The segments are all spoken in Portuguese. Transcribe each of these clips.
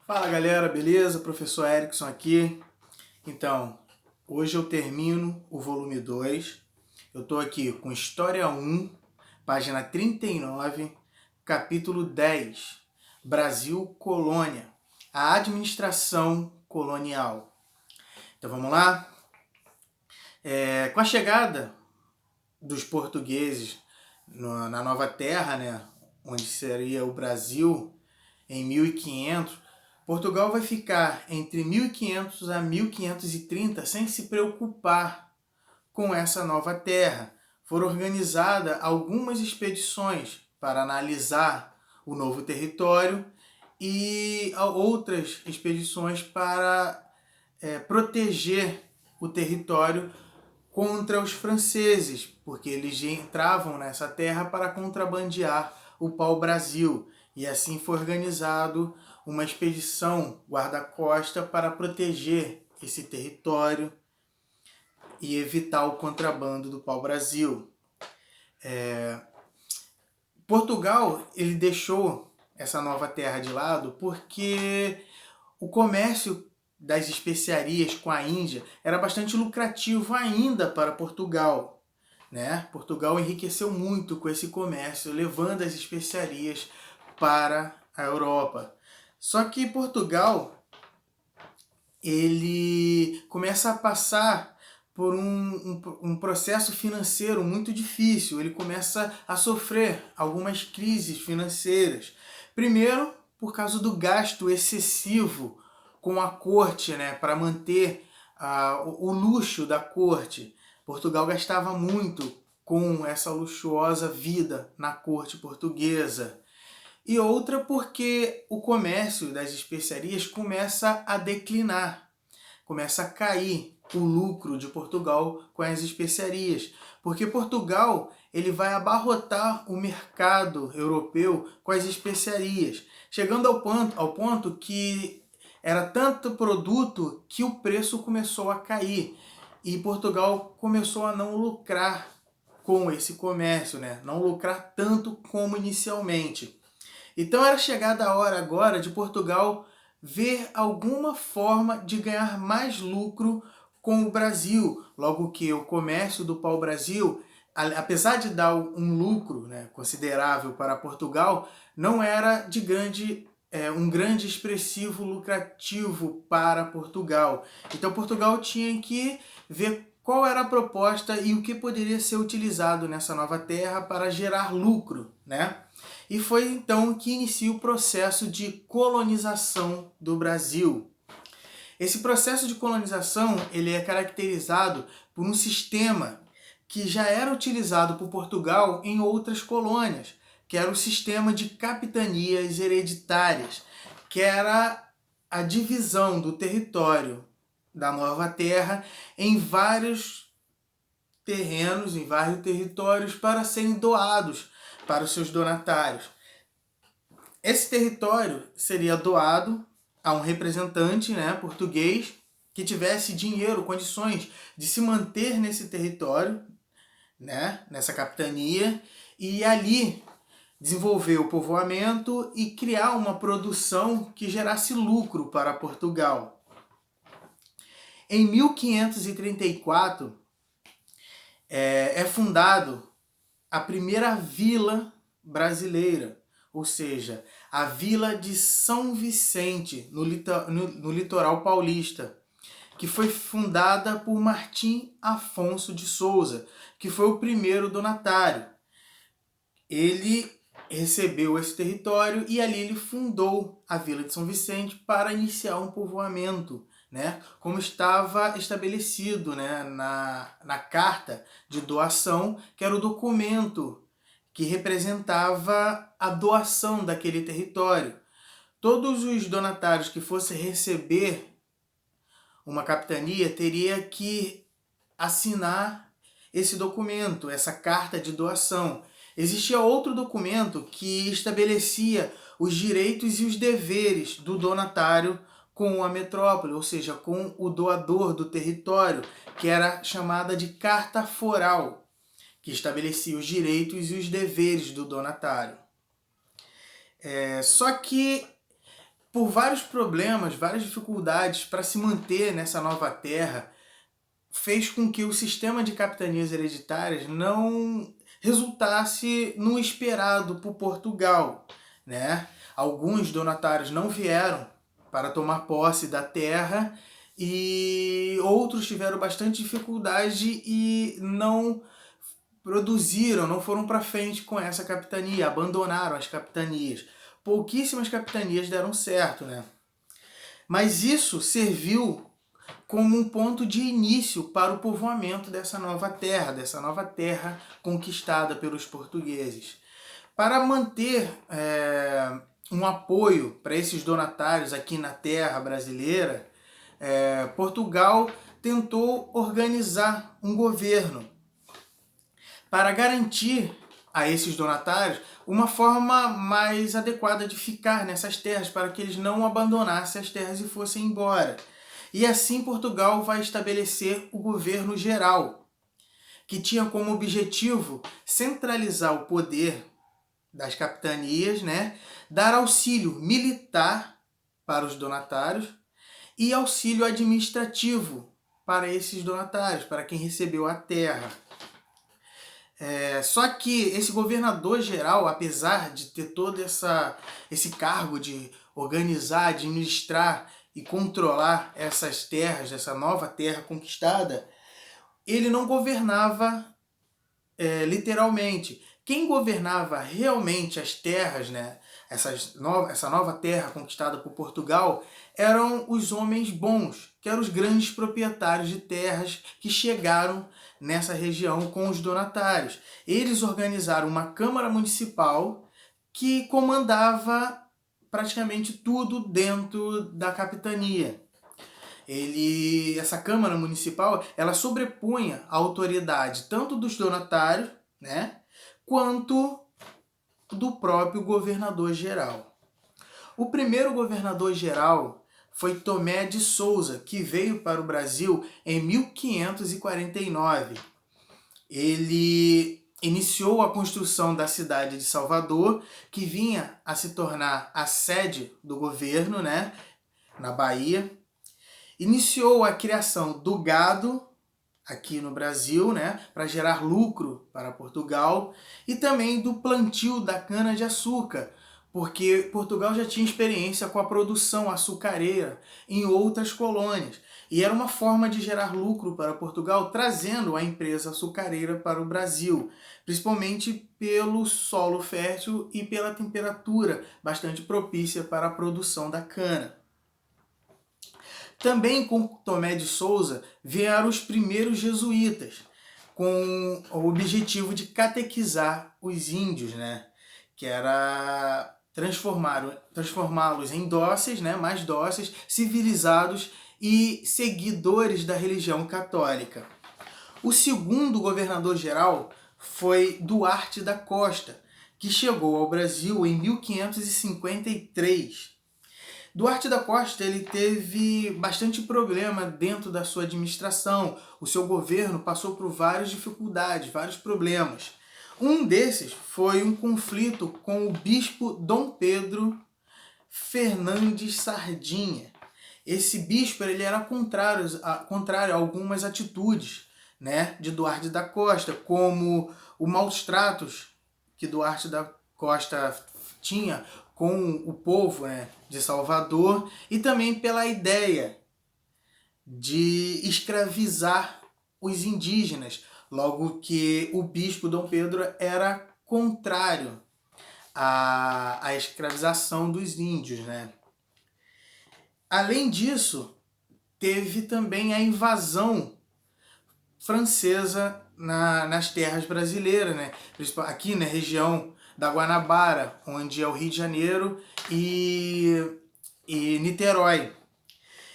Fala galera, beleza? Professor Erickson aqui. Então, hoje eu termino o volume 2. Eu estou aqui com História 1, página 39, capítulo 10, Brasil Colônia, a administração colonial. Então vamos lá? Com a chegada dos portugueses na nova terra, né, onde seria o Brasil, em 1500, Portugal vai ficar entre 1500 a 1530 sem se preocupar com essa nova terra. Foram organizadas algumas expedições para analisar o novo território e outras expedições para proteger o território contra os franceses, porque eles entravam nessa terra para contrabandear o pau-brasil. E assim foi organizado uma expedição guarda-costa para proteger esse território e evitar o contrabando do pau-brasil. Portugal ele deixou essa nova terra de lado porque o comércio das especiarias com a Índia era bastante lucrativo ainda para Portugal, né? Portugal enriqueceu muito com esse comércio, levando as especiarias para a Europa. Só que Portugal ele começa a passar por um processo financeiro muito difícil. Ele começa a sofrer algumas crises financeiras. Primeiro, por causa do gasto excessivo com a corte, né, para manter o luxo da corte. Portugal gastava muito com essa luxuosa vida na corte portuguesa. E outra porque o comércio das especiarias começa a declinar, começa a cair o lucro de Portugal com as especiarias, porque Portugal ele vai abarrotar o mercado europeu com as especiarias, chegando ao ponto que era tanto produto que o preço começou a cair e Portugal começou a não lucrar com esse comércio, né? Não lucrar tanto como inicialmente. Então era chegada a hora agora de Portugal ver alguma forma de ganhar mais lucro com o Brasil, logo que o comércio do pau-brasil, apesar de dar um lucro, né, considerável para Portugal, não era de um grande expressivo lucrativo para Portugal. Então Portugal tinha que ver qual era a proposta e o que poderia ser utilizado nessa nova terra para gerar lucro, né? E foi então que inicia o processo de colonização do Brasil. Esse processo de colonização ele é caracterizado por um sistema que já era utilizado por Portugal em outras colônias, que era o sistema de capitanias hereditárias, que era a divisão do território da nova terra em vários terrenos, em vários territórios para serem doados para os seus donatários. Esse território seria doado a um representante, né, português que tivesse dinheiro, condições de se manter nesse território, né, nessa capitania, e ali desenvolver o povoamento e criar uma produção que gerasse lucro para Portugal. Em 1534 é fundado a primeira vila brasileira, ou seja, a Vila de São Vicente, no litoral paulista, que foi fundada por Martim Afonso de Souza, que foi o primeiro donatário. Ele recebeu esse território e ali ele fundou a Vila de São Vicente para iniciar um povoamento, né, como estava estabelecido, né, na carta de doação, que era o documento que representava a doação daquele território. Todos os donatários que fossem receber uma capitania teria que assinar esse documento, essa carta de doação. Existia outro documento que estabelecia os direitos e os deveres do donatário com a metrópole, ou seja, com o doador do território, que era chamada de carta foral, que estabelecia os direitos e os deveres do donatário. Só que por vários problemas, várias dificuldades para se manter nessa nova terra, fez com que o sistema de capitanias hereditárias não resultasse no esperado por Portugal, né? Alguns donatários não vieram para tomar posse da terra e outros tiveram bastante dificuldade e não produziram, não foram para frente com essa capitania, abandonaram as capitanias. Pouquíssimas capitanias deram certo, né? Mas isso serviu como um ponto de início para o povoamento dessa nova terra conquistada pelos portugueses. Para manter um apoio para esses donatários aqui na terra brasileira, Portugal tentou organizar um governo para garantir a esses donatários uma forma mais adequada de ficar nessas terras, para que eles não abandonassem as terras e fossem embora. E assim Portugal vai estabelecer o governo geral, que tinha como objetivo centralizar o poder das capitanias, né? Dar auxílio militar para os donatários e auxílio administrativo para esses donatários, para quem recebeu a terra. Só que esse governador geral, apesar de ter todo esse cargo de organizar, administrar e controlar essas terras, essa nova terra conquistada, ele não governava literalmente. Quem governava realmente as terras, né, essa nova terra conquistada por Portugal, eram os homens bons, que eram os grandes proprietários de terras que chegaram nessa região com os donatários. Eles organizaram uma Câmara Municipal que comandava praticamente tudo dentro da capitania. Essa Câmara Municipal, ela sobrepunha a autoridade tanto dos donatários, né, quanto do próprio governador-geral. O primeiro governador-geral foi Tomé de Souza, que veio para o Brasil em 1549. Ele iniciou a construção da cidade de Salvador, que vinha a se tornar a sede do governo, né, na Bahia. Iniciou a criação do gado aqui no Brasil, né, para gerar lucro para Portugal, e também do plantio da cana-de-açúcar, porque Portugal já tinha experiência com a produção açucareira em outras colônias, e era uma forma de gerar lucro para Portugal, trazendo a empresa açucareira para o Brasil, principalmente pelo solo fértil e pela temperatura bastante propícia para a produção da cana. Também com Tomé de Souza vieram os primeiros jesuítas, com o objetivo de catequizar os índios, né? Que era transformá-los em dóceis, né? Mais dóceis, civilizados e seguidores da religião católica. O segundo governador-geral foi Duarte da Costa, que chegou ao Brasil em 1553. Duarte da Costa ele teve bastante problema dentro da sua administração. O seu governo passou por várias dificuldades, vários problemas. Um desses foi um conflito com o bispo Dom Pedro Fernandes Sardinha. Esse bispo ele era contrário a algumas atitudes, né, de Duarte da Costa, como os maus tratos que Duarte da Costa tinha com o povo, né, de Salvador, e também pela ideia de escravizar os indígenas, logo que o bispo Dom Pedro era contrário à escravização dos índios, né? Além disso, teve também a invasão francesa nas terras brasileiras, né? Aqui na região da Guanabara, onde é o Rio de Janeiro e Niterói.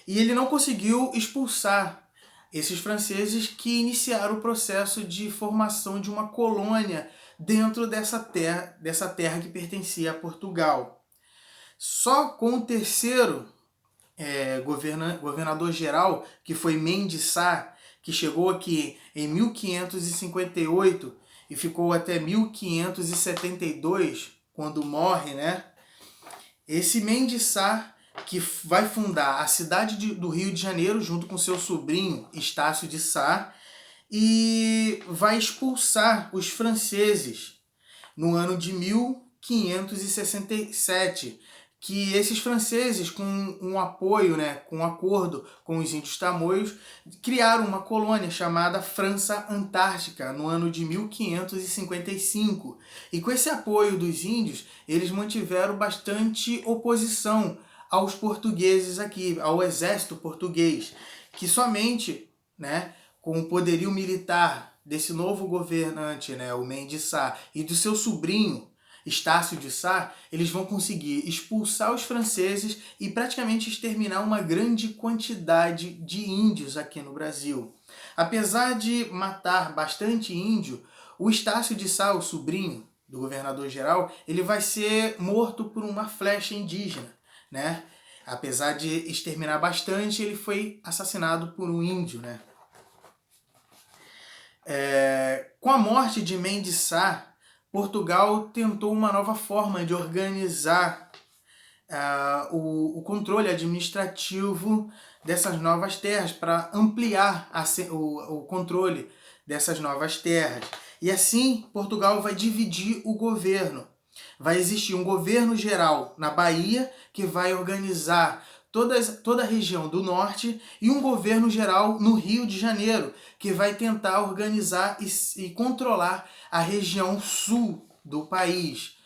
E ele não conseguiu expulsar esses franceses, que iniciaram o processo de formação de uma colônia dentro dessa terra que pertencia a Portugal. Só com o terceiro governador-geral, que foi Mendes Sá, que chegou aqui em 1558 e ficou até 1572, quando morre, né? Esse Mendes Sá que vai fundar a cidade do Rio de Janeiro junto com seu sobrinho Estácio de Sá e vai expulsar os franceses no ano de 1567, que esses franceses, com um apoio, né, com um acordo com os índios tamoios, criaram uma colônia chamada França Antártica no ano de 1555. E com esse apoio dos índios, eles mantiveram bastante oposição aos portugueses aqui, ao exército português, que somente, né, com o poderio militar desse novo governante, né, o Mendes Sá, e do seu sobrinho, Estácio de Sá, eles vão conseguir expulsar os franceses e praticamente exterminar uma grande quantidade de índios aqui no Brasil. Apesar de matar bastante índio, o Estácio de Sá, o sobrinho do governador-geral, ele vai ser morto por uma flecha indígena, né? Apesar de exterminar bastante, ele foi assassinado por um índio, né? Com a morte de Mendes Sá, Portugal tentou uma nova forma de organizar o controle administrativo dessas novas terras, para ampliar o controle dessas novas terras. E assim, Portugal vai dividir o governo. Vai existir um governo geral na Bahia, que vai organizar toda a região do norte, e um governo geral no Rio de Janeiro, que vai tentar organizar e controlar a região sul do país.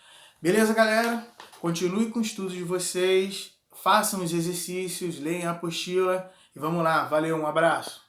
Beleza, galera? Continue com o estudo de vocês, façam os exercícios, leiam a apostila e vamos lá. Valeu, um abraço!